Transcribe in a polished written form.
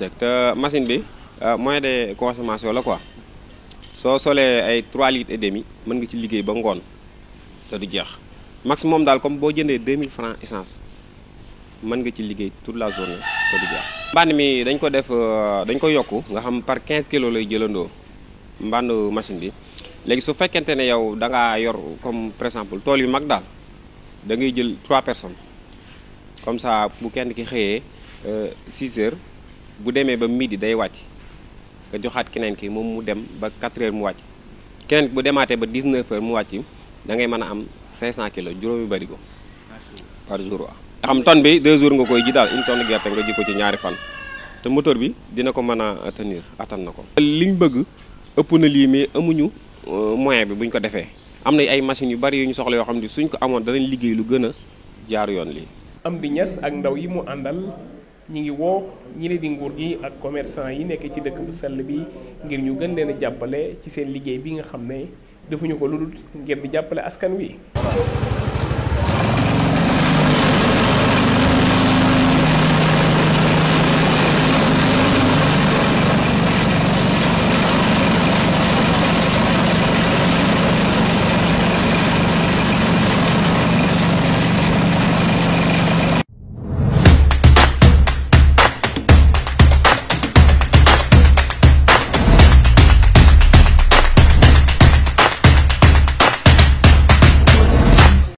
te machine bi moyen de consommation la quoi soo solee ay 3 litres et demi mën nga ci liggéey ba ngoon te du jeex maximum daal comme boo jëndee 2000 francs essence mën nga ci liggéey toute la journée te du jeex. mbànd mi dañ ko def dañ ko yokku nga xam par 15 kilos lay jëlandoo mbànd machine bi léegi su fekkente ne yow da ngaa yor comme par exemple tool yu mag daal da ngay jël 3 personnes comme ça bu kenn ki xëyee 6 heures bu demee ba midi day wàcc nga joxaat keneen ki moom mu dem ba 4 heures mu wàcc keneen bu demaatee ba 19 heures mu wàcc da ngay mën a am 500 kilos juróomi barigo par jour waaw. nga xam tonne bi 2 jours nga koy ji daal une tonne gerte nga ji ko ci ñaari fan te moteur bi dina ko mën a tenir attan na ko. liñ bëgg ëpp na lii mais amuñu moyen bi buñ ko defee am na ay machines yu bari yu ñu soxla yoo xam ne suñ ko amoon danañ liggéey lu gën a jaar yoon lii. Amdy Niass ak ndaw yi mu àndal ñi ngi woo ñi ne di nguur gi ak commerçant yi nekk ci dëkk bu sell bi ngir ñu gën leen a jàppale ci seen liggéey bi nga xam ne defuñu ko lu dul ngir di jàppale askan wi.